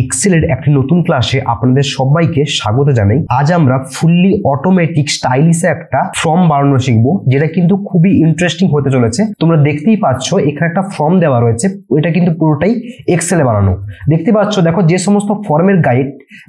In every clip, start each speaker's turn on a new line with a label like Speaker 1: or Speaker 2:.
Speaker 1: এক্সেলের একটি নতুন ক্লাসে আপনাদের সবাইকে স্বাগত জানাই। আজ আমরা ফুললি অটোমেটিক স্টাইলিশে একটা ফর্ম বানানো শিখবো, যেটা কিন্তু খুবই ইন্টারেস্টিং হতে চলেছে। তোমরা দেখতেই পাচ্ছ এখানে একটা ফর্ম দেওয়া রয়েছে, এটা কিন্তু পুরোটাই এক্সেলে বানানো। দেখতে পাচ্ছ, দেখো যে সমস্ত ফর্মের গাইড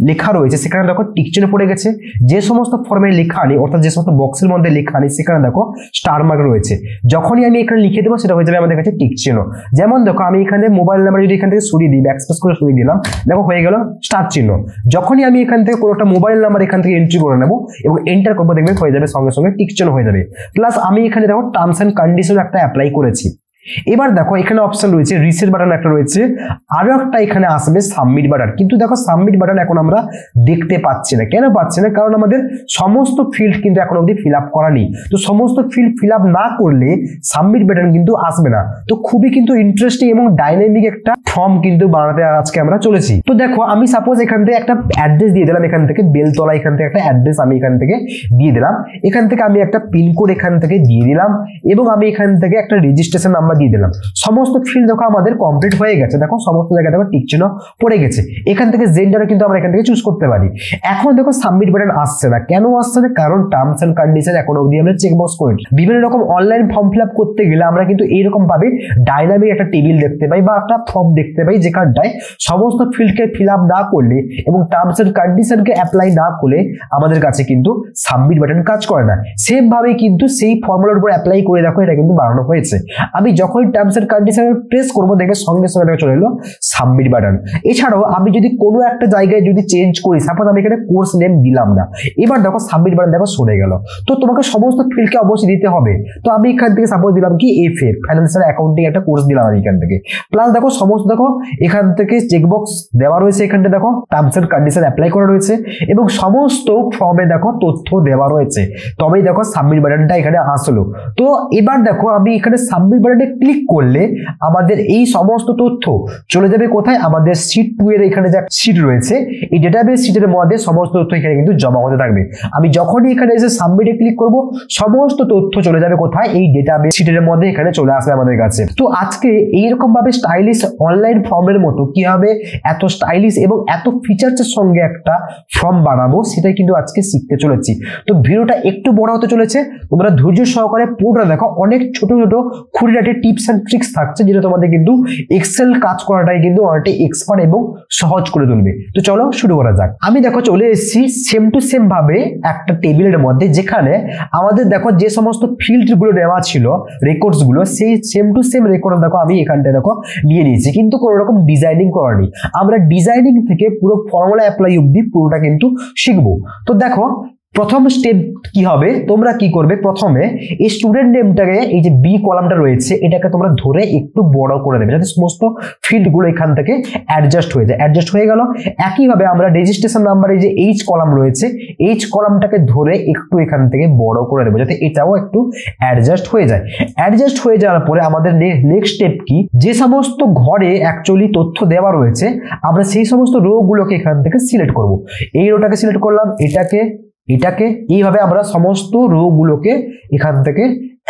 Speaker 1: লেখা রয়েছে সেখানে দেখো টিক চিহ্ন পড়ে গেছে। যে সমস্ত ফর্মে লেখা নেই, অর্থাৎ যে সমস্ত বক্সের মধ্যে লেখা নেই, সেখানে দেখো স্টার মার্ক রয়েছে। যখনই আমি এখানে লিখে দেবো সেটা হয়ে যাবে আমাদের কাছে টিক চিহ্ন। যেমন দেখো আমি এখানে মোবাইল নাম্বার যদি এখান থেকে সরিয়ে দিই, ব্যাকস্পেস করে সরিয়ে দিলাম, দেখো হয়ে গেল স্টার চিহ্ন। যখনই আমি এখান থেকে কোনো একটা মোবাইল নাম্বার এখান থেকে এন্ট্রি করে নেবো এবং এন্টার করবো, দেখবে হয়ে যাবে সঙ্গে সঙ্গে টিক চিহ্ন হয়ে যাবে। প্লাস আমি এখানে দেখো টার্মস এন্ড কন্ডিশন একটা অ্যাপ্লাই করেছি। এবার দেখো এখানে অপশন রয়েছে রিসেট বাটন একটা রয়েছে, আরো একটা এখানে আসবে সাবমিট বাটন। কিন্তু দেখো সাবমিট বাটন এখন আমরা দেখতে পাচ্ছি না। কেন পাচ্ছি না? কারণ আমাদের সমস্ত ফিল্ড কিন্তু এখন অবধি ফিল আপ করা নেই। তো সমস্ত ফিল্ড ফিল আপ না করলে সাবমিট বাটন কিন্তু আসবে না। তো খুবই কিন্তু ইন্টারেস্টিং এবং ডাইনামিক একটা ফর্ম কিন্তু বানাতে আজকে আমরা চলেছি। তো দেখো আমি সাপোজ এখান থেকে একটা অ্যাড্রেস দিয়ে দিলাম, এখান থেকে বেলতলা, এখান থেকে একটা অ্যাড্রেস আমি এখান থেকে দিয়ে দিলাম। এখান থেকে আমি একটা পিনকোড এখান থেকে দিয়ে দিলাম এবং আমি এখান থেকে একটা রেজিস্ট্রেশন নাম্বার দিয়ে দিলাম। সমস্ত ফিল্ড দেখো আমাদের কমপ্লিট হয়ে গেছে। দেখো সমস্ত জায়গায় দেখো টিক চিহ্ন পড়ে গেছে। এখান থেকে জেন্ডার কিন্তু আমরা এখান থেকে চুজ করতে পারি। এখন দেখো সাবমিট বাটন আসছে না। কেন আসছে না? কারণ টার্মস এন্ড কন্ডিশন এখন অবধি আমরা চেকবক্স করি। বিভিন্ন রকম অনলাইন ফর্ম ফিল আপ করতে গেলে আমরা কিন্তু এইরকম ভাবে ডাইনামিক একটা টেবিল দেখতে পাই বা একটা ফর্ম দেখতে পাই, যেখানটায় সমস্ত ফিল্ডকে ফিল আপ না করলে এবং টার্মস এন্ড কন্ডিশনকে অ্যাপ্লাই না করলে আমাদের কাছে কিন্তু সাবমিট বাটন কাজ করে না। সেম ভাবে কিন্তু সেই ফর্মুলার উপর অ্যাপ্লাই করে দেখো এটা কিন্তু বানানো হয়েছে। আমি যখন টার্মস এন্ড কন্ডিশন প্রেস করবো, দেখবে সঙ্গে সঙ্গে চলে এলো সাবমিট বাটন। এছাড়াও আমি যদি কোনো একটা জায়গায় যদি চেঞ্জ করি, সাপোজ আমি এখানে কোর্স নেম দিলাম না, এবার দেখো সাবমিট বাটন দেখো সরে গেল। তো তোমাকে সমস্ত ফিল্ডকে অবশ্যই দিতে হবে। তো আমি এখান থেকে সাপোজ দিলাম কি এফএ ফাইন্যান্সিয়াল অ্যাকাউন্টিং একটা কোর্স দিলাম আমি এখান থেকে। প্লাস দেখো সমস্ত দেখো এখান থেকে চেকবক্স দেওয়া রয়েছে, এখানটা দেখো টার্মস এন্ড কন্ডিশন অ্যাপ্লাই করা রয়েছে এবং সমস্ত ফর্মে দেখো তথ্য দেওয়া রয়েছে। তবেই দেখো সাবমিট বাটনটা এখানে আসলো। তো এবার দেখো আমি এখানে সাবমিট বাটনে ক্লিক করলে আমাদের এই সমস্ত তথ্য চলে যাবে কোথায়? আমাদের শীট 2 এর এখানে যে শীট রয়েছে, এই ডেটাবেস শীটের মধ্যে সমস্ত তথ্য এখানে কিন্তু জমা হতে থাকবে। আমি যখনই এখানে এসে সাবমিটে ক্লিক করব, সমস্ত তথ্য চলে যাবে কোথায়? এই ডেটাবেস শীটের মধ্যে এখানে চলে আসবে আমাদের কাছে। তো আজকে এইরকম ভাবে স্টাইলিশ অনলাইন ফর্মের মতো কিভাবে এত স্টাইলিশ এবং এত ফিচার্সের সঙ্গে একটা ফর্ম বানাবো, সেটাই কিন্তু আজকে শিখতে চলেছি। তো ভিডিওটা একটু বড় হতে চলেছে, তোমরা ধৈর্য সহকারে পুরোটা দেখো। অনেক ছোট ছোট খুঁটিনাটি টিপস এন্ড ট্রিক্স থাকছে, যেটা তোমাদের কিন্তু এক্সেল কাজ করাটাই কিন্তু অনেকটাই এক্সপার্ট এবং সহজ করে তুলবে। তো চলো শুরু করা যাক। আমি দেখো চলে এসেছি সেম টু সেম ভাবে একটা টেবিলের মধ্যে, যেখানে আমাদের দেখো যে সমস্ত ফিল্ড গুলো নেওয়া ছিল, রেকর্ডস গুলো, সেই সেম টু সেম রেকর্ড দেখো আমি এখানটায় দেখো নিয়ে নিয়েছি। কিন্তু কোনো রকম ডিজাইনিং করানি। আমরা ডিজাইনিং থেকে পুরো ফর্মুলা অ্যাপ্লাই অবধি পুরোটা কিন্তু শিখবো। তো দেখো প্রথম স্টেপ কি হবে, তোমরা কি করবে, প্রথমে এই স্টুডেন্ট নেমটাকে, এই যে বি কলামটা রয়েছে, এটাকে তোমরা ধরে একটু বড় করে দেবে, যাতে সমস্ত ফিল্ডগুলো এখান থেকে অ্যাডজাস্ট হয়ে যায়। অ্যাডজাস্ট হয়ে গেল। একইভাবে আমরা রেজিস্ট্রেশন নাম্বারে যে এইচ কলাম রয়েছে, এইচ কলামটাকে ধরে একটু এখান থেকে বড় করে দেবো, যাতে এটাও একটু অ্যাডজাস্ট হয়ে যায়। অ্যাডজাস্ট হয়ে যাওয়ার পরে আমাদের নেক্সট স্টেপ কি, যে সমস্ত ঘরে অ্যাকচুয়ালি তথ্য দেওয়া রয়েছে, আমরা সেই সমস্ত রো গুলোকে এখান থেকে সিলেক্ট করব। এই রোটাকে সিলেক্ট করলাম, এটাকে এইভাবে আমরা সমস্ত রো গুলোকে এখান থেকে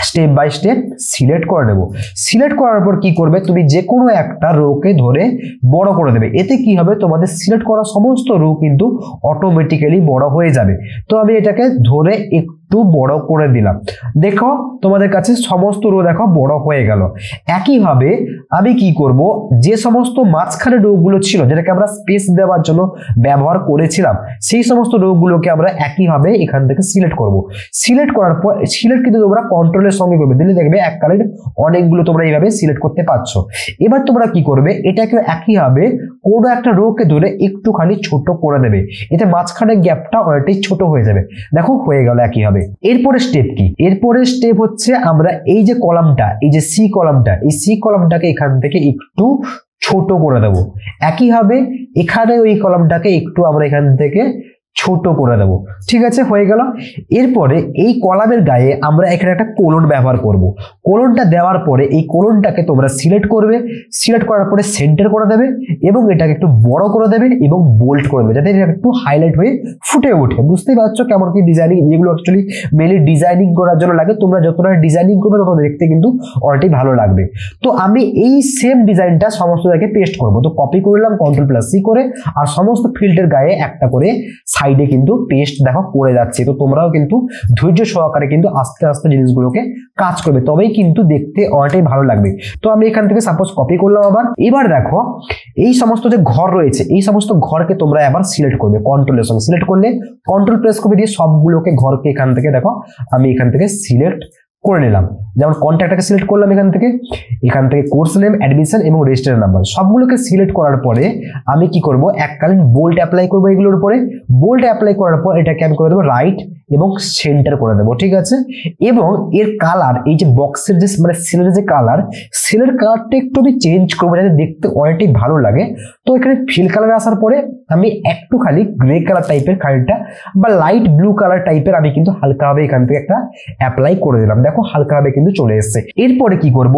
Speaker 1: স্টেপ বাই স্টেপ সিলেক্ট করে নেব। সিলেক্ট করার পর কি করবে, তুমি যে কোনো একটা রোকে ধরে বড় করে দেবে। এতে কি হবে, তোমাদের সিলেক্ট করা সমস্ত রো কিন্তু অটোমেটিক্যালি বড় হয়ে যাবে। তো আমি এটাকে ধরে একটু বড় করে দিলাম। দেখো তোমাদের কাছে সমস্ত রো দেখো বড় হয়ে গেল। একইভাবে আমি কি করব, যে সমস্ত মাঝখানে রো গুলো ছিল, যেটাকে আমরা স্পেস দেওয়ার জন্য ব্যবহার করেছিলাম, সেই সমস্ত রো গুলোকে আমরা একইভাবে এখান থেকে সিলেক্ট করব। সিলেক্ট করার পর সিলেক্ট কিন্তু তোমরা কন্ট্রোলের সঙ্গে করবে, দিলে দেখবে এককালীন অনেকগুলো তোমরা এইভাবে সিলেক্ট করতে পারছো। এবার তোমরা কি করবে, এটাকে একইভাবে কোনো একটা রোকে ধরে একটুখানি ছোট করে দেবে, এতে মাঝখানে গ্যাপটা অনেকটাই ছোট হয়ে যাবে। দেখো হয়ে গেল একইভাবে। এরপরে স্টেপ কি, এরপরে স্টেপ হচ্ছে আমরা এই যে কলামটা, এই যে সি কলামটা, এই সি কলামটাকে এখান থেকে একটু ছোট করে দেবো। একইভাবে এখানে ওই কলামটাকে একটু আমরা এখান থেকে ছোট করে দেবো। ঠিক আছে, হয়ে গেল। এরপরে এই কলামের গায়ে আমরা এখানে একটা কোলন ব্যবহার করব। কোলনটা দেওয়ার পরে এই কোলনটাকে তোমরা সিলেক্ট করবে, সিলেক্ট করার পরে সেন্টার করে দেবে এবং এটাকে একটু বড় করে দেবে এবং বোল্ড করে দেবে যাতে এটা একটু হাইলাইট হয়ে ফুটে ওঠে। বুঝতেই পারছো কেমন কি ডিজাইনিং, যেগুলো অ্যাকচুয়ালি মেনলি ডিজাইনিং করার জন্য লাগে। তোমরা যতটা ডিজাইনিং করবে তত দেখতে কিন্তু অনেকটাই ভালো লাগবে। তো আমি এই সেম ডিজাইনটা সমস্ত জায়গায় পেস্ট করবো। তো কপি করলাম Ctrl+C করে, আর সমস্ত ফিল্ডের গায়ে একটা করে সাইডে কিন্তু পেস্ট দেখো করে যাচ্ছে। তো তোমরাও কিন্তু ধৈর্য সহকারে কিন্তু আস্তে আস্তে জিনিসগুলোকে কাজ করবে, তবেই কিন্তু দেখতে অনেকটাই ভালো লাগবে। তো আমি এখান থেকে সাপোজ কপি করলাম আবার। এবার দেখো এই সমস্ত যে ঘর রয়েছে এই সমস্ত ঘরকে তোমরা আবার সিলেক্ট করবে কন্ট্রোলের সঙ্গে। সিলেক্ট করলে কন্ট্রোল প্রেস করে দিয়ে সবগুলোকে ঘরকে এখান থেকে দেখো আমি এখান থেকে সিলেক্ট করে নিলাম। যেমন কন্ট্যাক্টটাকে সিলেক্ট করলাম এখান থেকে কোর্স নেম, অ্যাডমিশন এবং রেজিস্ট্রেশন নাম্বার সবগুলোকে সিলেক্ট করার পরে আমি কি করব, এককালীন বোল্ড অ্যাপ্লাই করব এগুলোর উপরে। বোল্ড অ্যাপ্লাই করার পর এটাকে আমি করে দেবো রাইট এবং সেন্টার করে দেবো। ঠিক আছে, এবং এর কালার, এই যে বক্সের যে মানে সেলের যে কালার, সেলের কালারটা একটু আমি চেঞ্জ করবো যাতে দেখতে অনেকটাই ভালো লাগে। তো এখানে ফিল কালার আসার পরে আমি একটু খালি গ্রে কালার টাইপের খানিকটা বা লাইট ব্লু কালার টাইপের আমি কিন্তু হালকাভাবে এখান থেকে একটা অ্যাপ্লাই করে দিলাম। দেখো হালকাভাবে কিন্তু চলে এসেছে। এরপরে কি করব,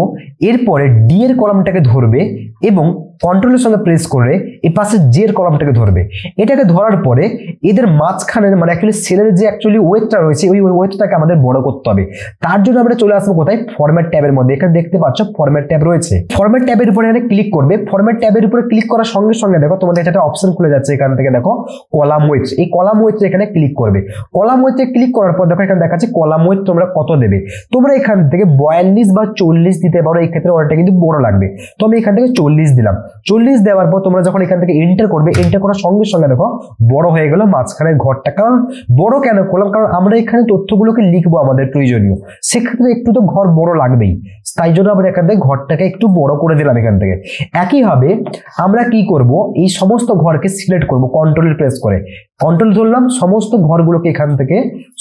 Speaker 1: এরপরে ডি এর কলামটাকে ধরবে এবং কন্ট্রোলের সঙ্গে প্রেস করে এই পাশে জে এর কলামটাকে ধরবে। এটাকে ধরার পরে এদের মাঝখানের মানে অ্যাকচুয়ালি সেলের যে অ্যাকচুয়ালি ওয়েটটা রয়েছে ওই ওয়েটটাকে আমাদের বড় করতে হবে। তার জন্য আমরা চলে আসবো কোথায়, ফরম্যাট ট্যাবের মধ্যে। এখানে দেখতে পাচ্ছ ফরম্যাট ট্যাব রয়েছে। ফরম্যাট ট্যাবের উপরে এখানে ক্লিক করবে। ফরম্যাট ট্যাবের উপরে ক্লিক করার সঙ্গে সঙ্গে দেখো তোমাদের একটা অপশন খুলে যাচ্ছে এখান থেকে, দেখো কলাম ওয়েট। এই কলাম ওয়েট এখানে ক্লিক করবে। কলাম ওয়েটে ক্লিক করার পর দেখো এখানে দেখাচ্ছে কলাম ওয়েট তোমরা কত দেবে। তোমরা এখান থেকে 42 বা 40 দিতে পারো, এই ক্ষেত্রে অনেকটা কিন্তু বড় লাগবে। তো আমি এখান থেকে 40 দিলাম। 40 দেওয়ার পর তোমরা যখন এখান থেকে এন্টার করবে, এন্টার করার সঙ্গে সঙ্গে দেখো বড় হয়ে গেল মাঝখানের ঘরটা। কারণ বড় কেন করলাম, কারণ আমরা এখানে তথ্যগুলোকে লিখবো আমাদের প্রয়োজনীয়, সেক্ষেত্রে একটু তো ঘর বড় লাগবেই। তাই জন্য আমরা এখান থেকে ঘরটাকে একটু বড় করে দিলাম এখান থেকে। একইভাবে আমরা কি করব, এই সমস্ত ঘরকে সিলেক্ট করব কন্ট্রোল প্রেস করে। কন্ট্রোল ধরলাম, সমস্ত ঘরগুলোকে এখান থেকে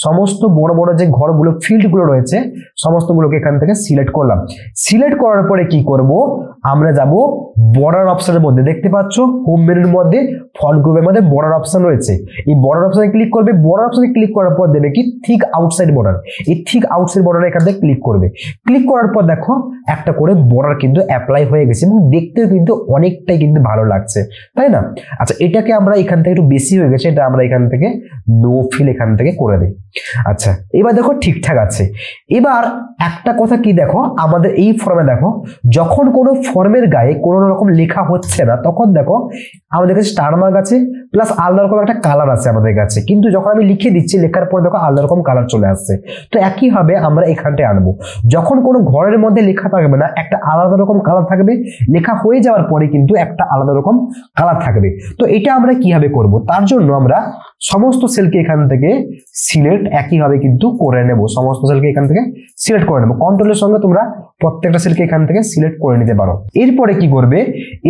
Speaker 1: সমস্ত বড় বড় যে ঘরগুলো ফিল্ডগুলো রয়েছে সমস্তগুলোকে এখান থেকে সিলেক্ট করলাম। সিলেক্ট করার পরে কি করব, আমরা যাব বর্ডার অপশনের মধ্যে। দেখতে পাচ্ছ হোম মেনুর মধ্যে ফন্ট গ্রুপের মধ্যে বর্ডার অপশন রয়েছে। এই বর্ডার অপশনে ক্লিক করবে। বর্ডার অপশনে ক্লিক করার পর দেবে কি থিক আউটসাইড বর্ডার। এই থিক আউটসাইড বর্ডার এখান থেকে ক্লিক করবে। ক্লিক করার পর দেখো একটা করে বর্ডার কিন্তু অ্যাপ্লাই হয়ে গেছে এবং দেখতেও কিন্তু অনেকটাই কিন্তু ভালো লাগছে, তাই না? আচ্ছা, এটাকে আমরা এখান থেকে একটু বেশি হয়ে গেছে, এটা আমরা এখান থেকে নো ফিল এখান থেকে করে দিই। আচ্ছা, এবার দেখো ঠিকঠাক আছে। এবার একটা কথা কি দেখো, আমাদের এই ফর্মে দেখো যখন কোনো ফর্মের গায়ে কোনো রকম লেখা হচ্ছে না তখন দেখো আমাদের কাছে স্টার মার্ক আছে প্লাস আলাদা রকম একটা কালার আছে আমাদের কাছে, কিন্তু যখন আমি লিখে দিচ্ছি লেখার পর দেখো আলাদা রকম কালার চলে আসছে। তো একইভাবে আমরা এখানটায় আনবো, যখন কোনো ঘরের মধ্যে লেখা থাকবে না একটা আলাদা রকম কালার থাকবে, লেখা হয়ে যাওয়ার পরে কিন্তু একটা আলাদা রকম কালার থাকবে। তো এটা আমরা কিভাবে করব, তার জন্য আমরা সমস্ত সেলকে এখান থেকে সিলেক্ট একইভাবে কিন্তু করে নেব। সমস্ত সেলকে এখান থেকে সিলেক্ট করে নেব। কন্ট্রোলের সঙ্গে তোমরা প্রত্যেকটা সেলকে এখান থেকে সিলেক্ট করে নিতে পারো। এরপরে কি করবে,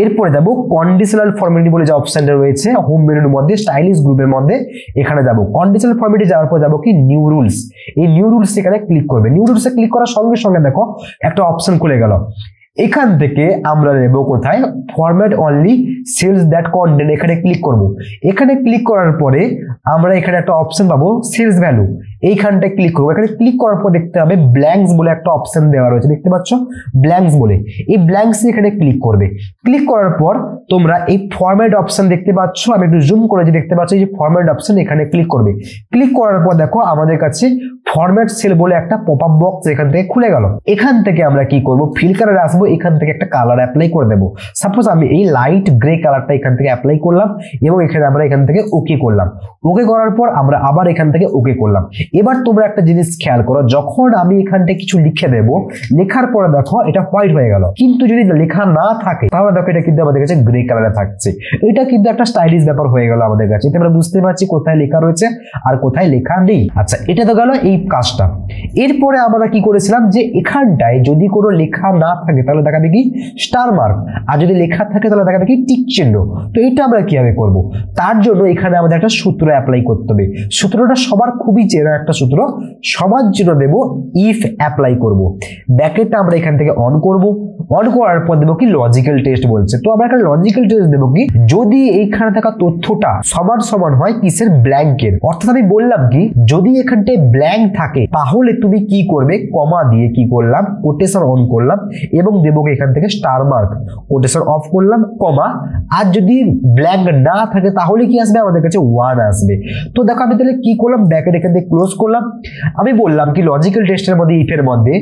Speaker 1: এরপরে যাব কন্ডিশনাল ফরম্যাটিং বলে যে অপশনটা রয়েছে হোম মেনুর মধ্যে স্টাইলিশ গ্রুপের মধ্যে, এখানে যাব কন্ডিশনাল ফরম্যাটে যাওয়ার পর যাব কি নিউ রুলস। এই নিউ রুলস এখানে ক্লিক করবে। নিউ রুলসে ক্লিক করার সঙ্গে সঙ্গে দেখো একটা অপশন খুলে গেল। এখান থেকে আমরা নেব কোথায়, format only cells that content, এখানে ক্লিক করব। এখানে ক্লিক করার পরে আমরা এখানে একটা অপশন পাবো সেলস ভ্যালু, এইখানটায় ক্লিক করবো। এখানে ক্লিক করার পর দেখতে হবে ব্ল্যাঙ্কস বলে একটা অপশন দেওয়া রয়েছে, দেখতে পাচ্ছ ব্ল্যাঙ্কস বলে। এই ব্ল্যাঙ্কস এখানে ক্লিক করবে। ক্লিক করার পর তোমরা এই ফরম্যাট অপশন দেখতে পাচ্ছ, আমি একটু জুম করেছি, দেখতে পাচ্ছ এই যে ফরম্যাট অপশন এখানে ক্লিক করবে। ক্লিক করার পর দেখো আমাদের কাছে ফরম্যাট সেল বলে একটা পপআপ বক্স এখান থেকে খুলে গেল। এখান থেকে আমরা কি করব, ফিল কালারে আসবো, এখান থেকে একটা কালার অ্যাপ্লাই করে দেবো। সাপোজ আমি এই লাইট গ্রে কালারটা এখান থেকে অ্যাপ্লাই করলাম এবং এখানে আমরা এখান থেকে ওকে করলাম। ওকে করার পর আমরা আবার এখান থেকে ওকে করলাম। এবার তোমরা একটা জিনিস খেয়াল করো, যখন আমি এখানটা কিছু লিখে দেব, লেখার পরে দেখো এটা হোয়াইট হয়ে গেল, কিন্তু যদি লেখা না থাকে তাহলে দেখো এটা কিন্তু আমাদের কাছে গ্রে কালারে থাকছে। এটা কিন্তু একটা স্টাইলিশ ব্যাপার হয়ে গেল আমাদের কাছে। এটা আমরা বুঝতে পারছি কোথায় লেখা রয়েছে আর কোথায় লেখা নেই। আচ্ছা, এটা তো গেল এই কাজটা। এরপরে আমরা কি করেছিলাম যে এখানটায় যদি কোনো লেখা না থাকে তাহলে দেখাবে কি স্টার মার্ক, আর যদি লেখা থাকে তাহলে দেখাবে কি টিক চিহ্ন। তো এটা আমরা কিভাবে করব, তার জন্য এখানে আমাদের একটা সূত্র অ্যাপ্লাই করতে হবে। সূত্রটা সবার খুবই চেনা একটা সূত্র, সবার জন্য দেব ইফ অ্যাপ্লাই করব, ব্র্যাকেটটা আমরা এখান থেকে অন করব, অন করার পর দেবো কি লজিক্যাল টেস্ট বলছে, তো আমরা একটা লজিক্যাল টেস্ট দেবো কি যদি এইখানে থাকা তথ্যটা সমান সমান হয় কিসের, ব্ল্যাঙ্কের। অর্থাৎ আমি বললাম কি যদি এখানটায় ব্ল্যাঙ্ক থাকে তাহলে তুমি কি করবে, কমা দিয়ে কি করলাম, কোটেশন অন করলাম এবং দেবো এখান থেকে স্টার মার্ক, কোটেশন অফ করলাম, কমা। আর যদি ব্ল্যাঙ্ক না থাকে তাহলে কি আসবে, আমাদের কাছে 1 আসবে। তো দেখো আমি তাহলে কি করলাম, ব্র্যাকেট এখান থেকে ক্লোজ করলাম। আমি বললাম কি লজিক্যাল টেস্টের মধ্যে ইফের মধ্যে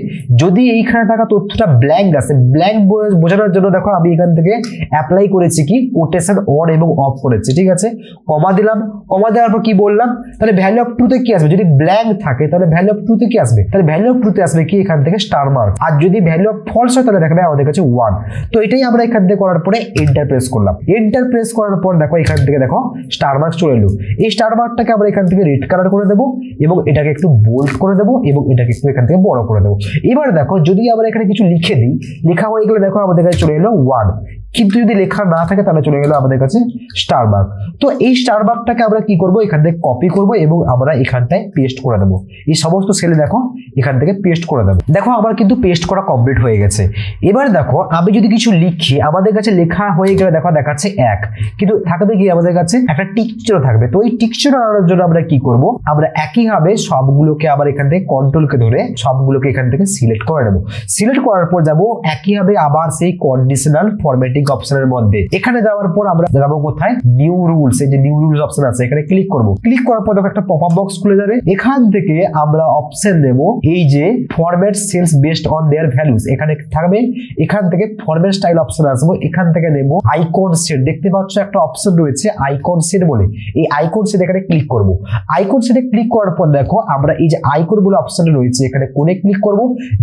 Speaker 1: যদি এইখানে থাকা তথ্যটা ব্ল্যাঙ্ক আসে, ব্ল্যাঙ্ক বোঝানোর জন্য দেখো আমি এখান থেকে অ্যাপ্লাই করেছি কি কোটেশন অন এবং অফ করেছি, ঠিক আছে। কমা দিলাম, কমা দেওয়ার পর কি বললাম, তাহলে ভ্যালু অফ ট্রুথে কি আসবে, যদি ব্ল্যাঙ্ক থাকে তাহলে ভ্যালু অফ ট্রুথে কি আসবে, তাহলে ভ্যালু অফ ট্রুথে আসবে কি এখান থেকে স্টার মার্ক। আর যদি ভ্যালু অফ ফলস হয় তাহলে দেখাবে আমাদের কাছে 1। তো এটাই আমরা এখান থেকে করার পরে এন্টার প্রেস করলাম। এন্টার প্রেস করার পর দেখো এখান থেকে দেখো স্টার মার্ক চলে এলো। এই স্টার মার্কটাকে আমরা এখান থেকে রেড কালার করে দেবো এবং এটাকে একটু বোল্ড করে দেবো এবং এটাকে একটু এখান থেকে বড় করে দেবো। এবার দেখো যদি আমরা এখানে কিছু লিখে দিই, লেখা হয়ে গেলে দেখো আমাদের কাছে চলে এলো 1, কিন্তু যদি লেখা না থাকে তাহলে চলে গেল আমাদের কাছে স্টার মার্ক। তো এই স্টার মার্কটাকে আমরা কি করব, এখান থেকে কপি করব এবং আমরা এখানটায় পেস্ট করে দেবো। এই সমস্ত সেলে দেখো এখান থেকে পেস্ট করে দেবো। দেখো আমার কিন্তু পেস্ট করা কমপ্লিট হয়ে গেছে। এবার দেখো আমি যদি কিছু লিখি, আমাদের কাছে লেখা হয়ে গেলে দেখো দেখাচ্ছে 1, কিন্তু থাকবে কি আমাদের কাছে একটা টিক চিহ্ন থাকবে। তো এই টিক চিহ্ন আনার জন্য আমরা কি করব, আমরা একইভাবে সবগুলোকে আবার এখান থেকে কন্ট্রোলকে ধরে সবগুলোকে এখান থেকে সিলেক্ট করে নেব। সিলেক্ট করার পর যাবো একইভাবে আবার সেই কন্ডিশনাল ফরম্যাটিং অপশনের মধ্যে। এখানে যাওয়ার পর আমরা যাবো কোথায়, নিউ রুলস, এই যে নিউ রুলস অপশন আছে এখানে ক্লিক করব। ক্লিক করার পর দেখো একটা পপআপ বক্স খুলে যাবে। এখান থেকে আমরা অপশন নেব এই যে format cells based on their values, এখানে থাকবে। এখান থেকে ফরম্যাট স্টাইল অপশন আসবো, এখান থেকে নেব আইকন সেট। দেখতে পাচ্ছ একটা অপশন রয়েছে আইকন সেট বলে, এই আইকন সেট এখানে ক্লিক করব। আইকন সেটে ক্লিক করার পর দেখো আমরা এই যে আইকন বলে অপশন রয়েছে এখানে কোণে ক্লিক করব,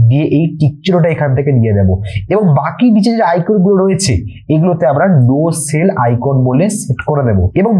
Speaker 1: দিয়ে এই টিক চিহ্নটা এখান থেকে নিয়ে নেব এবং বাকি নিচে যে আইকন গুলো রয়েছে এগুলোতে আমরা নো সেল আইকন বলে সেট করে দেব। এবং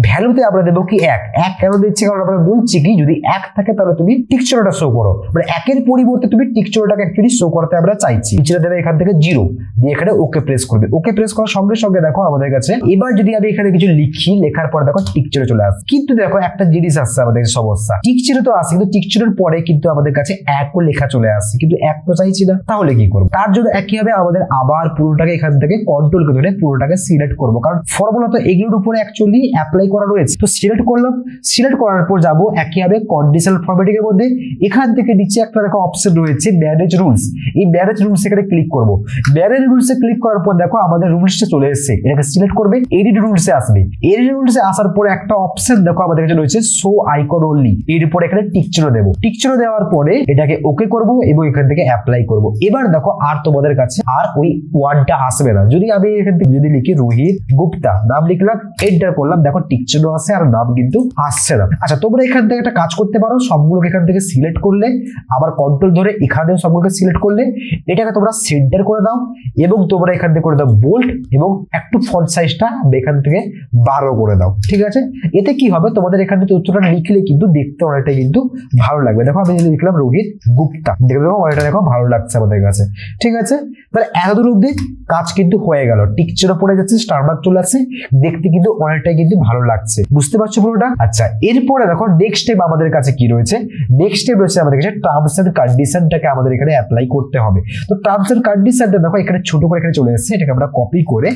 Speaker 1: ভ্যালুতে আমরা দেবো কি 1 কেন দিচ্ছি, কারণ আমরা বলছি কি যদি 1 থাকে তাহলে তুমি টিক চিহ্নটা শো করো, মানে 1 এর পরিবর্তে তুমি টিক চিহ্নটাকে অ্যাকচুয়ালি শো করতে আমরা চাইছি। নিচে দেবে এখান থেকে 0 দিয়ে এখানে ওকে প্রেস করবে। ওকে প্রেস করার সঙ্গে সঙ্গে দেখো আমাদের কাছে এবার যদি আমি এখানে কিছু লিখি, লেখার পরে দেখো টিক চিহ্ন চলে আসে। কিন্তু দেখো একটা জিনিস আসছে আমাদের সমস্যা, টিক চিহ্ন তো আসে কিন্তু টিক চিহ্নের পরে কিন্তু আমাদের কাছে 1ও লেখা চলে আসছে, কিন্তু 1 তো চাইছি না। তাহলে কি করব, তার জন্য একইভাবে আমাদের আবার পুরোটাকে এখান থেকে কন্ট্রোল করে ধরে পুরোটাকে সিলেক্ট করব, কারণ ফর্মুলা তো এগুলোর উপরে অ্যাকচুয়ালি অ্যাপ্লাই করা রয়েছে। তো সিলেক্ট করলাম, সিলেক্ট করার পর যাব একইভাবে কন্ডিশনাল ফরম্যাটিং এর মধ্যে। এখান থেকে নিচে একটা দেখো অপশন রয়েছে ম্যানেজ রুলস, এই ম্যানেজ রুলস এখানে ক্লিক করব। ম্যানেজ রুলসে ক্লিক করার পর দেখো আমাদের রুলসটা চলে এসেছে, এটাকে সিলেক্ট করবে, এডিট রুলসে আসবে। এডিট রুলসে আসার পরে একটা অপশন দেখো আমাদের কাছে রয়েছে শো আইকন অনলি, এর উপর এখানে টিক চিহ্ন দেব। টিক চিহ্ন দেওয়ার পরে এটাকে ওকে করব এবং এখান থেকে অ্যাপ্লাই করব। এবার দেখো আর তোমাদের কাছে আর ওই ওয়ার্ডটা আসবে না। যদি আমি এখান থেকে যদি লিখি রোহিত গুপ্তা, নাম লিখলাম, এন্টার করলাম, দেখো টিক চিহ্ন আসে আর নাম কিন্তু আসছে না। আচ্ছা তোমরা এখান থেকে একটা কাজ করতে পারো, সবগুলোকে এখান থেকে সিলেক্ট করলে আবার কন্ট্রোল ধরে এখানেও সবগুলোকে সিলেক্ট করলে এটাকে তোমরা সেন্টার করে দাও এবং তোমরা এখান থেকে করে দাও বোল্ড এবং একটু ফন্ট সাইজটা এখান থেকে 12 করে দাও, ঠিক আছে। এতে কি হবে, তোমাদের এখান থেকে তথ্যটা লিখলে কিন্তু দেখতে অনেকটা কিন্তু ভালো লাগবে। দেখো আমি যদি লিখলাম রোহিত গুপ্তা, দেখো অনেকটা দেখো ভালো লাগছে আমাদের কাছে, ঠিক আছে। তাহলে এতদূর অব্দি কাজ কিন্তু হয়ে গেল, টিক চিহ্ন পড়ে যাচ্ছে, স্টার মার্ক চলে আসছে, দেখতে কিন্তু অনেকটাই কিন্তু ভালো লাগছে, বুঝতে পারছো পুরোটা। আচ্ছা এরপরে দেখো নেক্সট স্টেপ আমাদের কাছে কি রয়েছে, নেক্সট স্টেপ রয়েছে আমাদের কাছে টার্মস এন্ড কন্ডিশনটাকে আমাদের এখানে অ্যাপ্লাই করতে হবে। তো টার্মস এন্ড কন্ডিশনটা দেখো এখানে ছোট করে এখানে চলে এসেছে, এটাকে আমরা কপি করে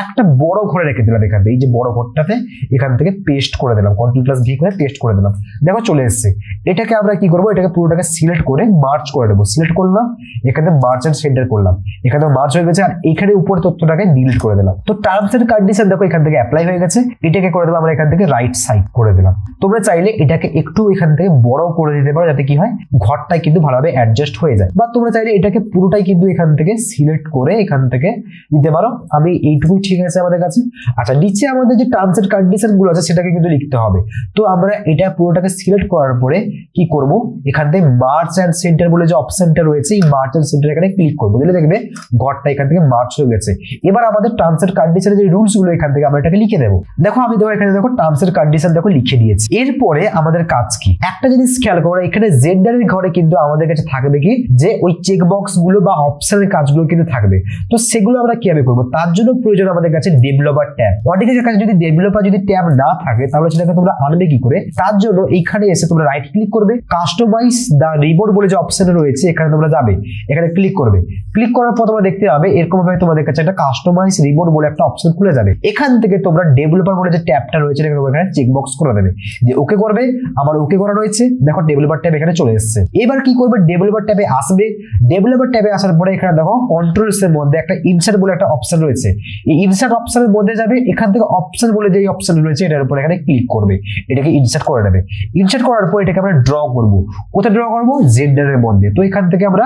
Speaker 1: একটা বড় ঘরে রেখে দিলাম। এখান থেকে এই যে বড় ঘরটাতে এখান থেকে পেস্ট করে দিলাম, Ctrl+V করে পেস্ট করে দিলাম, দেখো চলে এসেছে। এটাকে আমরা কি করবো, এটাকে পুরোটাকে সিলেক্ট করে মার্চ করে দেবো। সিলেক্ট করলাম, এখানে মার্চ এন্ড সেন্টার করলাম, এখানে মার্চ হয়ে গেছে আর এখানে উপরে তথ্যটাকে ডিলিট করে দিলাম। তো টার্মস এন্ড কন্ডিশন দেখো এখান থেকে অ্যাপ্লাই হয়ে গেছে। এটাকে করে দেবো আমরা এখান থেকে রাইট সাইড করে দিলাম। তোমরা চাইলে এটাকে একটু এখান থেকে বড় করে দিতে পারো, যাতে কি হয় ঘরটাই কিন্তু ভালোভাবে অ্যাডজাস্ট হয়ে যায়, বা তোমরা চাইলে এটাকে পুরোটাই কিন্তু এখান থেকে সিলেক্ট করে এখান থেকে নিতে পারো। আমি এইটুকুই ঠিক আছে আমাদের কাছে। আচ্ছা নিচে আমাদের যে টার্মস এন্ড কন্ডিশন গুলো আছে সেটাকে কিন্তু লিখতে হবে। তো আমরা এটা পুরোটাকে সিলেক্ট করার পরে কি করব, এখান থেকে মার্চ এন্ড সেন্টার বলে যে অপশনটা রয়েছে এই মার্চ এন্ড সেন্টার এখানে ক্লিক করবো, দিলে দেখবে ঘরটা এখান থেকে মার্চ হয়ে গেছে। এবার আমাদের টার্মস এন্ড কন্ডিশনের যে রুলস গুলো এখান থেকে আমরা এটাকে লিখে দেবো। দেখো আমি দেখো এখানে দেখো টার্মস এন্ড কন্ডিশন দেখো লিখে দিয়েছি। এরপরে আমাদের কাজ কি, একটা জিনিস খেয়াল করো, এখানে জেন্ডারের ঘরে কিন্তু আমাদের কাছে থাকবে কি যে ওই চেক বক্স গুলো বা অপশনের কাজগুলো কিন্তু থাকবে। তো সেগুলো আমরা কিভাবে করবো, তার জন্য প্রয়োজন আমাদের কাছে ডেভেলপার ট্যাব। অনেকের কাছে যদি ডেভেলপার যদি ট্যাব না থাকে তাহলে সেটাকে তোমরা আনবে কি করে, তার জন্য এইখানে এসে তোমরা রাইট ক্লিক করবে, কাস্টমাইজ দা রিবোর্ড বলে যে অপশন রয়েছে এখানে তোমরা যাবে, এখানে ক্লিক করবে। ক্লিক করার পর তোমরা দেখতে পাবে এরকম ভাবে তোমাদের কাছে একটা কাস্টমাইজ রিবোর্ড বলে একটা অপশন খুলে যাবে। এখান থেকে তোমরা ডেভেলপার বলে যে ট্যাবটা রয়েছে এখানে চেকবক্স করে দেবে যে ওকে করবে, আমার ওকে করা রয়েছে। দেখো ডেভেলপার ট্যাব এখানে চলে এসেছে। এবার কি করবে, ডেভেলপার ট্যাবে আসবে। ডেভেলপার ট্যাবে আসার পরে এখানে দেখো কন্ট্রোলস এর মধ্যে একটা ইনসার্ট বলে একটা অপশন রয়েছে। এই ইনসার্ট অপশনের মধ্যে যাবে, এখান থেকে অপশন বলে যে অপশন রয়েছে এটার উপর এখানে ক্লিক করবে, এটাকে ইনসার্ট করে নেবে। ইনসার্ট করার পর এটাকে আমরা ড্র করব। কোথায় ড্র করব, জেন্ডারের মধ্যে। তো এখান থেকে আমরা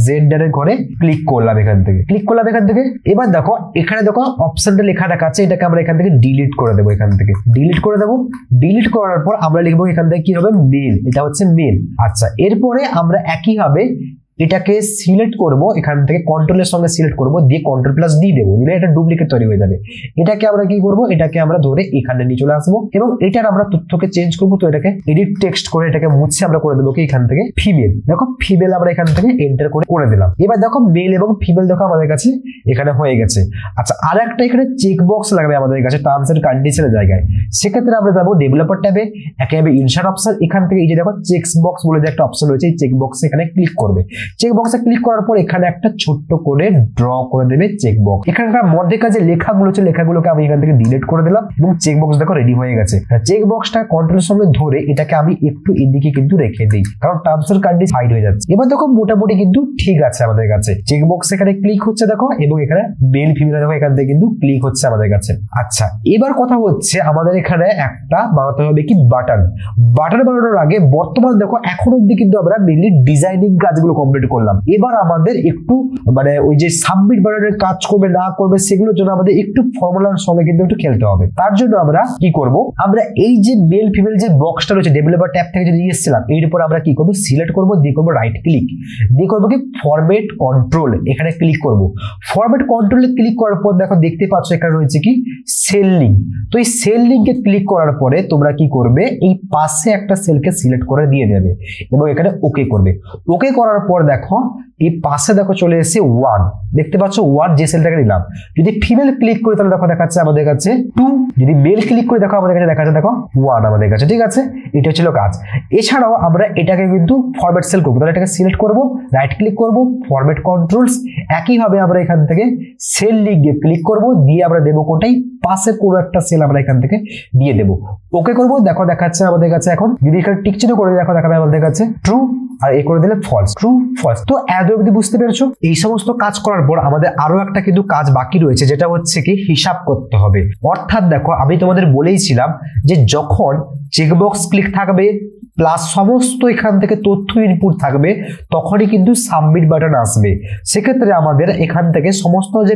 Speaker 1: জেন্ডারের ঘরে ক্লিক করলাম, এখান থেকে ক্লিক করলাম এখান থেকে। এবার দেখো এখানে দেখো অপশনটা লেখা দেখাচ্ছে, এটাকে আমরা এখান থেকে ডিলিট করে দেবো। এখান থেকে ডিলিট করে দেবো। ডিলিট করার পর আমরা লিখবো এখান থেকে কি হবে, মেল। এটা হচ্ছে মেল। আচ্ছা, এরপরে আমরা একইভাবে এটাকে সিলেক্ট করব, এখান থেকে কন্ট্রোলের সঙ্গে সিলেক্ট করব, দিয়ে কন্ট্রোল প্লাস ডি দেবো, দিলে এটা ডুপ্লিকেট তৈরি হয়ে যাবে। এটাকে আমরা কি করব, এটাকে আমরা ধরে এখানে নিয়ে চলে আসবো এবং এটার আমরা তথ্যকে চেঞ্জ করবো। তো এটাকে এডিট টেক্সট করে এটাকে মুছে আমরা করে দেবো কি এখান থেকে ফিমেল। দেখো ফিমেল আমরা এখান থেকে এন্টার করে দিলাম। এবার দেখো মেল এবং ফিমেল দেখো আমাদের কাছে এখানে হয়ে গেছে। আচ্ছা, আর একটা এখানে চেক বক্স লাগবে আমাদের কাছে টার্মস এন্ড কন্ডিশনের জায়গায়। সেক্ষেত্রে আমরা যাবো ডেভেলপার ট্যাবে, একেবারে ইনসার্ট অপশন, এখান থেকে এই যে দেখো চেক বক্স বলে যে একটা অপশন রয়েছে, এই চেক বক্সে এখানে ক্লিক করবে। চেক বক্সে ক্লিক করার পর এখানে একটা ছোট্ট করে ড্র করে দেবে চেক বক্স। এখানকার মধ্যে কাজে লেখাগুলো আছে, লেখাগুলোকে আমি এখান থেকে ডিলিট করে দিলাম এবং চেক বক্স দেখো রেডি হয়ে গেছে। চেক বক্সটা কন্ট্রোলের সঙ্গে ধরে এটাকে আমি একটু এদিকে কিন্তু রেখে দিই, কারণ টার্মস এন্ড কন্ডিশন হাইড হয়ে যাচ্ছে। এবার দেখো মোটামুটি কিন্তু ঠিক আছে আমাদের কাছে। চেক বক্স এখানে ক্লিক হচ্ছে দেখো, এবং এখানে মেল ফিমেল দেখো এখান থেকে কিন্তু ক্লিক হচ্ছে আমাদের কাছে। আচ্ছা, এবার কথা হচ্ছে আমাদের এখানে একটা বানাতে হবে কি বাটন। বাটন বানানোর আগে বর্তমান দেখো এখন অব্দি কিন্তু আমরা মেনলি ডিজাইনিং কাজগুলো কমপ্লিট করলাম। এবার আমাদের একটু মানে ওই যে সাবমিট বাটনের কাজ করবে না করবে সেগুলোর জন্য আমাদের একটু ফর্মুলার সঙ্গে কিন্তু একটু খেলতে হবে। তার জন্য আমরা কি করব, আমরা এই যে মেল ফিমেল যে বক্সটা রয়েছে ডেভেলপার ট্যাব থেকে যে নিয়ে এসেছিলাম এর উপর আমরা কি করব, সিলেক্ট করব, দিয়ে করব রাইট ক্লিক, দিয়ে করব কি ফরম্যাট কন্ট্রোল, এখানে ক্লিক করব। ফরম্যাট কন্ট্রোলে ক্লিক করার পর দেখো দেখতে পাচ্ছ এখানে রয়েছে কি সেল লিঙ্ক। তো এই সেল লিঙ্কে ক্লিক করার পরে তোমরা কি করবে, এই পাশে একটা সেলকে সিলেক্ট করে দিয়ে দেবে এবং এখানে ওকে করবে। ওকে করার পর দেখো এই পাশে দেখো চলে এসেছে 1, দেখতে পাচ্ছ 1 যে সেলটাকে নিলাম। যদি ফিমেল ক্লিক করি তাহলে দেখো দেখাচ্ছে আমাদের কাছে 2, যদি মেল ক্লিক করে দেখো আমাদের কাছে দেখাচ্ছে দেখো 1 আমাদের কাছে। ঠিক আছে, এটা ছিল কাজ। এছাড়াও আমরা এটাকে কিন্তু ফরম্যাট সেল করবো, তাহলে এটাকে সিলেক্ট করব, রাইট ক্লিক করব, ফরম্যাট কন্ট্রোলস, একইভাবে আমরা এখান থেকে সেল লিঙ্কে ক্লিক করব, দিয়ে আমরা দেবো কোটাই পাশে কোনো একটা সেল আমরা এখান থেকে দিয়ে দেবো। ওকে করব, দেখো দেখাচ্ছে আমাদের কাছে এখন। যদি এখানে টিক চিহ্ন করে দেখো দেখাবে আমাদের কাছে ট্রু, আর এ করে দিলে ফলস, ট্রু ফলস। তো এত অবধি বুঝতে পেরেছো? এই সমস্ত কাজ করার পর আমাদের আরো একটা কিন্তু কাজ বাকি রয়েছে, যেটা হচ্ছে কি হিসাব করতে হবে। অর্থাৎ দেখো আমি তোমাদের বলেইছিলাম যে যখন চেকবক্স ক্লিক থাকবে প্লাস সমস্ত এখান থেকে তথ্য ইনপুট থাকবে তখনই কিন্তু সাবমিট বাটন আসবে। সেক্ষেত্রে আমাদের এখান থেকে সমস্ত যে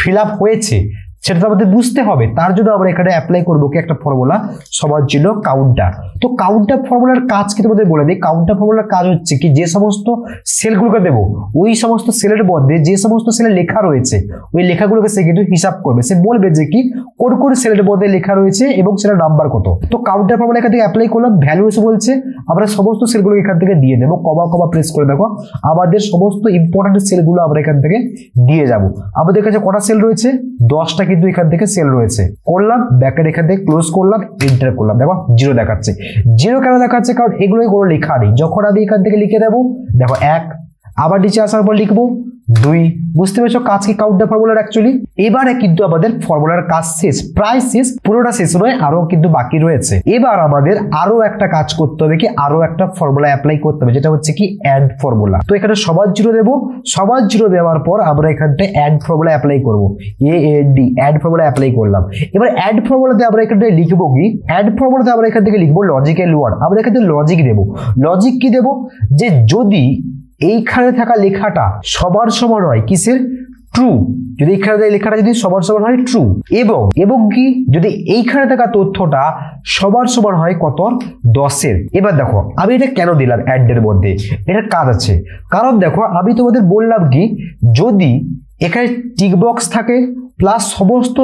Speaker 1: ফিল আপ হয়েছে সেটা আমাদের বুঝতে হবে। তার জন্য আমরা এখানে অ্যাপ্লাই করবো কি একটা ফর্মুলা সবার জন্য কাউন্টার। তো কাউন্টার ফর্মুলার কাজ কি তোমাদের বলে দিই। কাউন্টার ফর্মুলার কাজ হচ্ছে কি, যে সমস্ত সেলগুলোকে দেবো ওই সমস্ত সেলের মধ্যে যে সমস্ত সেলে লেখা রয়েছে ওই লেখাগুলোকে সে কিন্তু হিসাব করবে। সে বলবে যে কি কোন কোন সেলের মধ্যে লেখা রয়েছে এবং সেটার নাম্বার কত। তো কাউন্টার ফর্মুলা এখান থেকে অ্যাপ্লাই করলাম, ভ্যালু এসে বলছে আমরা সমস্ত সেলগুলো এখান থেকে দিয়ে দেবো, কমা কমা প্রেস করে দেখো আমাদের সমস্ত ইম্পর্টেন্ট সেলগুলো আমরা এখান থেকে দিয়ে যাব। আমাদের কাছে কটা সেল রয়েছে, 10টা কিন্তু এখান থেকে সেল রয়েছে। করলাম ব্যাকেট এখান থেকে ক্লোজ করলাম, এন্টার করলাম, দেখো 0 দেখাচ্ছে। 0 কেন দেখাচ্ছে, কারণ এগুলোই কোনো লেখা নেই। যখন আমি এখান থেকে লিখে দেবো দেখো 1, আবার নিচে আসার পর লিখবো 2। বুঝতে পেরেছো কাজ কি কাউন্টার ফর্মুলার অ্যাকচুয়ালি। এবারে কিন্তু আমাদের ফর্মুলার কাজ শেষ, প্রায় শেষ, পুরোটা শেষ নয়, আরো কিন্তু বাকি রয়েছে। এবার আমাদের আরো একটা কাজ করতে হবে কি, আরো একটা ফর্মুলা অ্যাপ্লাই করতে হবে, যেটা হচ্ছে কি অ্যাড ফর্মুলা। তো এখানে সবার 0 দেবো, সবার 0 দেওয়ার পর আমরা এখানটা অ্যাড ফর্মুলা অ্যাপ্লাই করবো, AND অ্যাড ফর্মুলা অ্যাপ্লাই করলাম। এবার অ্যাড ফর্মুলাতে আমরা এখানটা লিখবো কি, অ্যাড ফর্মুলাতে আমরা এখান থেকে লিখবো লজিক্যাল 1। আমরা এখান থেকে লজিক দেবো। লজিক কি দেবো, যে যদি এইখানে থাকা লেখাটা সবার সমান হয় কিসের, ট্রু, যদি এইখানে লেখাটা যদি সবার সমান হয় ট্রু, এবং কি যদি এইখানে থাকা তথ্যটা সবার সমান হয় কত, 10-এর। এবার দেখো আমি এটা কেন দিলাম অ্যাড এর মধ্যে, এটার কাজ আছে। কারণ দেখো আমি তোমাদের বললাম কি, যদি এখানে টিক বক্স থাকে প্লাস সমস্ত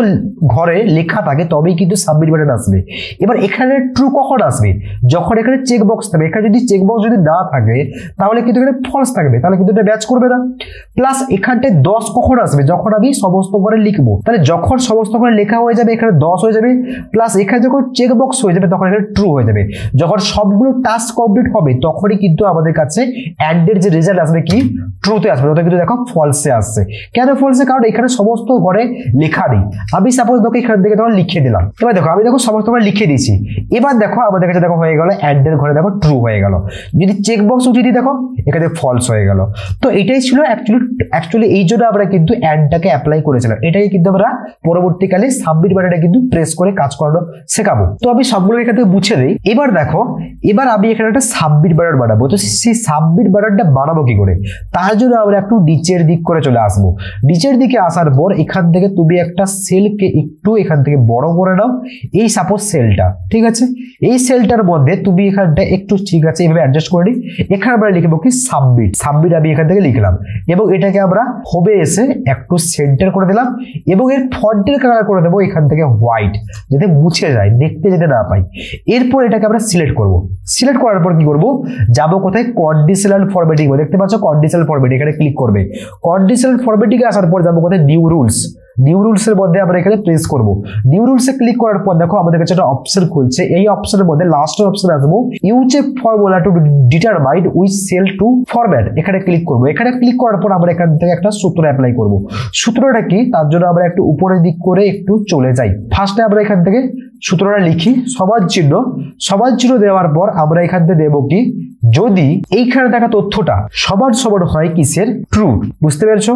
Speaker 1: ঘরে লেখা থাকে, তবেই কিন্তু সাবমিট বাটন আসবে। এবার এখানে ট্রু কখন আসবে? যখন এখানে চেক বক্স থাকবে। এখানে যদি চেক বক্স যদি না থাকে তাহলে কিন্তু এখানে ফলস থাকবে, তাহলে কিন্তু এটা ম্যাচ করবে না। প্লাস এখানটায় 10 কখন আসবে? যখন আমি সমস্ত ঘরে লিখবো। তাহলে যখন সমস্ত ঘরে লেখা হয়ে যাবে এখানে 10 হয়ে যাবে, প্লাস এখানে যখন চেক বক্স হয়ে যাবে তখন এখানে ট্রু হয়ে যাবে। যখন সবগুলো টাস্ক কমপ্লিট হবে তখনই কিন্তু আমাদের কাছে অ্যান্ডের যে রেজাল্ট আসবে কি ট্রুতে আসবে, ওটা কিন্তু দেখো ফলসে আসছে। কেন ফলসে? কারণ এখানে সমস্ত ঘরে লেখা নেই। আমি সাপোজ দেখো এখান থেকে তখন লিখে দিলাম। এবার দেখো আমি দেখো সমস্ত ঘরে লিখে দিয়েছি। এবার দেখো আমাদের কাছে দেখো হয়ে গেল অ্যান্ডের ঘরে দেখো ট্রু হয়ে গেল। যদি চেক বক্স উঠিয়ে দিই দেখো এখানে ফলস হয়ে গেল। তো এটাই ছিল অ্যাকচুয়ালি এই জন্য আমরা কিন্তু অ্যান্ডটাকে অ্যাপ্লাই করেছিলাম। এটাই কিন্তু আমরা পরবর্তীকালে সাবমিট বাটনটা কিন্তু প্রেস করে কাজ করানো শেখাবো। তো আমি সবগুলো এখান থেকে মুছে দিই। এবার দেখো এবার আমি এখানে একটা সাবমিট বাটন বানাবো। তো সেই সাবমিট বাটনটা বানাবো কি করে? তার জন্য আমরা একটু নিচের দিক করে চলে আসবো। নিচের দিকে আসার পর এখান থেকে তুমি একটা সেলকে একটু এখান থেকে বড় করে নাও। এই সাপোজ সেলটা, ঠিক আছে, এই সেলটার মধ্যে তুমি এখানটা একটু ঠিক আছে এইভাবে অ্যাডজাস্ট করে নিই। এখানে আমরা লিখবো কি সাবমিট। সাবমিট আমি এখান থেকে লিখলাম এবং এটাকে আমরা হবে এসে একটু সেন্টার করে দিলাম এবং এর ফন্টের কালার করে দেবো এখান থেকে হোয়াইট, যাতে মুছে যায়, দেখতে যেতে না পাই। এরপর এটাকে আমরা সিলেক্ট করব। সিলেক্ট করার পর কি করব? যাবো কোথায়? Conditional formatting. দেখতে পাচ্ছ কন্ডিশনাল ফরম্যাটিং, এখানে ক্লিক করবে। কন্ডিশনাল ফরম্যাটিং এ আসার পর যাবো কোথায়? New rules. নিউ রুলস এর মধ্যে আমরা এখানে প্রেস করব। নিউ রুলস এ ক্লিক করার পর দেখো আমাদের কাছে একটা অপশন খুলছে। এই অপশনের মধ্যে লাস্ট অপশন আসবো use a formula to determine which cell to format. এখানে ক্লিক করব। এখানে ক্লিক করার পর আমরা এখান থেকে একটা সূত্র অ্যাপ্লাই করব। সূত্রটা কি? তার জন্য আমরা একটু উপরের দিক করে একটু চলে যাই। ফার্স্টে আমরা এখান থেকে সূত্রটা লিখি সমান চিহ্ন। সমান চিহ্ন দেওয়ার পর আমরা এখান থেকে দেবো কি, যদি এইখানে দেখা তথ্যটা সমান সমান হয় কিসের? ট্রু। বুঝতে পেরেছো?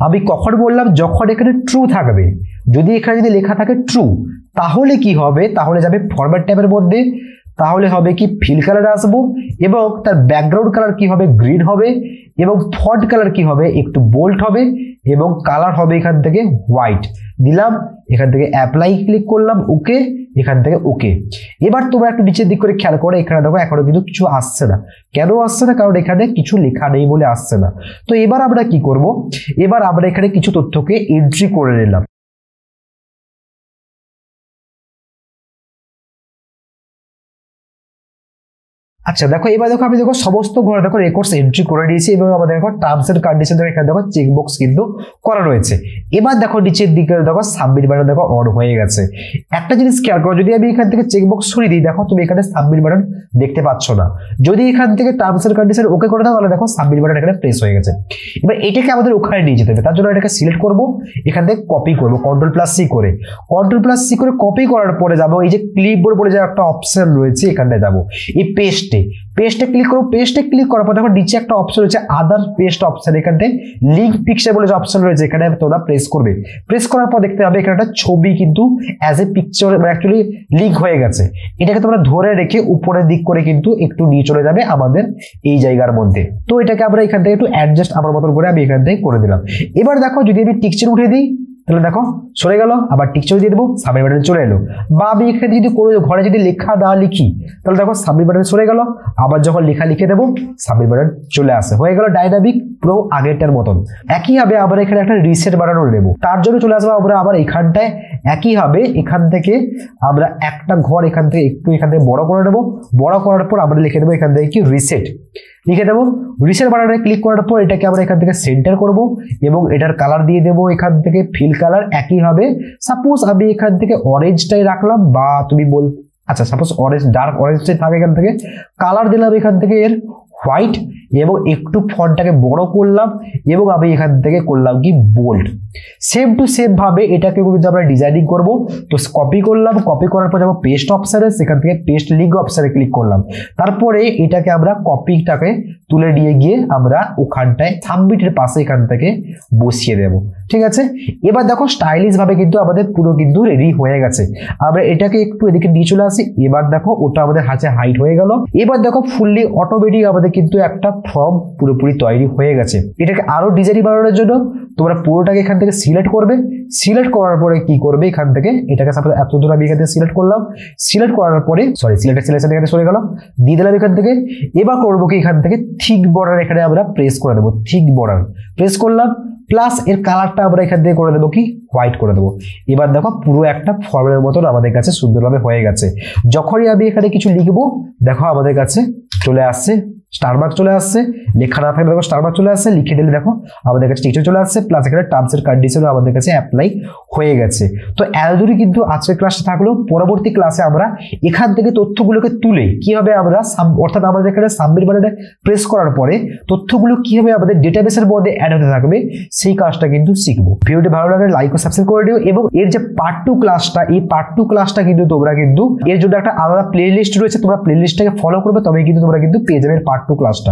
Speaker 1: আমি কখন বললাম? যখন এখানে ট্রু থাকবে। যদি এখানে যদি লেখা থাকে ট্রু তাহলে কি হবে? তাহলে যাবে ফরম্যাট ট্যাবের মধ্যে, তাহলে হবে কি ফিল কালার আসবো এবং তার ব্যাকগ্রাউন্ড কালার কি হবে? গ্রিন হবে এবং ফন্ট কালার কি হবে? একটু বোল্ড হবে এবং কালার হবে এখান থেকে হোয়াইট। দিলাম, এখান থেকে অ্যাপ্লাই ক্লিক করলাম, ওকে, এখান থেকে ওকে। এবার তোমরা একটু নিচের দিক করে খেয়াল করে এখানে দেখো এখনো কিন্তু কিছু আসছে না। কেন আসছে না? কারণ এখানে কিছু লেখা নেই বলে আসছে না। তো এবার আমরা কি করব? এবার আমরা এখানে কিছু তথ্যকে এন্ট্রি করে নিলাম। আচ্ছা দেখো এবার দেখো আমি দেখো সমস্ত ঘরে দেখো রেকর্ডস এন্ট্রি করে দিয়েছি এবং আমাদের দেখো টার্মস এন্ড কন্ডিশন এখানে দেখো চেক বক্স কিন্তু করা রয়েছে। এবার দেখো নিচের দিকে দেখো সাবমিট বাটন দেখো অন হয়ে গেছে। একটা জিনিস খেয়াল করো, যদি আমি এখান থেকে চেক বক্স সরিয়ে দিই দেখো তুমি এখানে সাবমিট বাটন দেখতে পাচ্ছ না। যদি এখান থেকে টার্মস এন্ড কন্ডিশন ওকে করে দাও তাহলে দেখো সাবমিট বাটন এখানে প্রেস হয়ে গেছে। এবার এটাকে আমাদের ওখানে নিয়ে যেতে হবে। তার জন্য এটাকে সিলেক্ট করব, এখান থেকে কপি করব কন্ট্রোল+C করে। কন্ট্রোল+C করে কপি করার পরে যাবো এই যে ক্লিপবোর্ড বলে যে একটা অপশন রয়েছে এখানটায় যাবো এই পেস্টে ক্লিক করো। পেস্টে ক্লিক করার পর দেখো নিচে একটা অপশন রয়েছে আদার পেস্ট অপশন। এখানটায় লিঙ্ক পিকচার বলে যে অপশন রয়েছে এখানে তোমরা প্রেস করবে। প্রেস করার পর দেখতে হবে এখানে একটা ছবি কিন্তু as a picture actually link হয়ে গেছে। এটাকে তোমরা ধরে রেখে উপরের দিক করে কিন্তু একটু নিয়ে চলে যাবে আমাদের এই জায়গার মধ্যে। তো এটাকে আমরা এখান থেকে একটু অ্যাডজাস্ট আমার মতন করে আমি এখান থেকে করে দিলাম। এবার দেখো যদি আমি টিকচার উঠে দিই তাহলে দেখো সরে গেল, আবার টিকচার দিয়ে দেবো সাবমিট বাটনে চলে এলো। বা আমি এখানে যদি কোনো ঘরে যদি লেখা না লিখি তাহলে দেখো সাবমিট বাটনে চলে গেল, আবার যখন লেখা লিখে দেবো সাবমিট বাটন চলে আসে, হয়ে গেল ডাইনামিক পুরো আগেরটার মতন। একইভাবে আমরা এখানে একটা রিসেট বাটনও নেবো। তার জন্য চলে আসবো আমরা আবার এখানটায় একইভাবে এখান থেকে আমরা একটা ঘর এখান থেকে একটু এখান থেকে বড় করে নেবো। বড় করার পর আমরা লিখে দেবো এখান থেকে কি রিসেট লিখে দেবো। রিসেট বাটনে ক্লিক করার পর এটাকে আমরা এখান থেকে সেন্টার করব এবং এটার কালার দিয়ে দেবো এখান থেকে ফিল কালার। একইভাবে সাপোজ আমি এখান থেকে অরেঞ্জটাই রাখলাম বা তুমি বল আচ্ছা সাপোজ অরেঞ্জ ডার্ক অরেঞ্জটাই থাকে, এখান থেকে কালার দিলাম এখান থেকে এর হোয়াইট এবং একটু ফন্টটাকে বড় করলাম এবং আমি এখান থেকে করলাম কি বোল্ড। সেম টু সেম ভাবে এটাকে কিন্তু আমরা ডিজাইনিং করব। তো কপি করলাম, কপি করার পর যাবো পেস্ট অপশনে, সেখান থেকে পেস্ট লিঙ্ক অপশনে ক্লিক করলাম। তারপরে এটাকে আমরা কপিটাকে তুলে নিয়ে গিয়ে আমরা ওখানটায় সাবমিটের পাশে এখান থেকে বসিয়ে দেব। ঠিক আছে, এবার দেখো স্টাইলিশ ভাবে কিন্তু আমাদের পুরো কিন্তু রেডি হয়ে গেছে। আমরা এটাকে একটু এদিকে নিয়ে চলে আসি। এবার দেখো ওটা আমাদের হাতে হাইট হয়ে গেল। এবার দেখো ফুললি অটোমেটিক আমাদের কিন্তু একটা ফর্ম পুরোপুরি তৈরি হয়ে গেছে। এটাকে আরো ডিজাইন বানানোর জন্য তোমরা পুরোটাকে এখান থেকে সিলেক্ট করবে। সিলেক্ট করার পরে কি করবে, এখান থেকে এটাকে সাপোজ এত দূর আমি এখান থেকে সিলেক্ট করলাম। সিলেক্ট করার পরে সিলেক্টেড সিলেকশন এখানে চলে গেল, দিয়ে দিলাম এখান থেকে। এবার করবো কি, এখান থেকে থিক বর্ডার এখানে আমরা প্রেস করে দেবো। থিক বর্ডার প্রেস করলাম, প্লাস এর কালারটা আমরা এখান থেকে করে দেবো কি, হোয়াইট করে দেবো। এবার দেখো পুরো একটা ফর্মের মতন আমাদের কাছে সুন্দরভাবে হয়ে গেছে। যখনই আমি এখানে কিছু লিখবো দেখো আমাদের কাছে চলে আসছে স্টারমার্ক, চলে আসছে। লেখা না থাকলে দেখো স্টারমার্ক চলে আসছে, লিখে দিলে দেখো আমাদের কাছে টেক্সট চলে আসছে, প্লাস এখানে টার্মস এন্ড কন্ডিশনও আমাদের কাছে অ্যাপ্লাই হয়ে গেছে। তো এতদূরই কিন্তু আজকের ক্লাসটা থাকলো। পরবর্তী ক্লাসে আমরা এখান থেকে তথ্যগুলোকে তুলে কিভাবে আমরা অর্থাৎ আমাদের এখানে সাবমিট বাটনে প্রেস করার পরে তথ্যগুলো কিভাবে আমাদের ডেটাবেসের মধ্যে অ্যাড হতে থাকবে সেই কাজটা কিন্তু শিখবো। ভিডিওটি ভালো লাগলে লাইক ও সাবস্ক্রাইব করে দিও, এবং এর যে পার্ট 2 ক্লাসটা, এই পার্ট 2 ক্লাসটা কিন্তু তোমরা কিন্তু এর জন্য একটা আলাদা প্লে লিস্ট রয়েছে, তোমরা প্লে লিস্টটাকে ফলো করবে, তবেই কিন্তু তোমরা কিন্তু পেয়ে যাবে পার্ট 2 ক্লাসটা।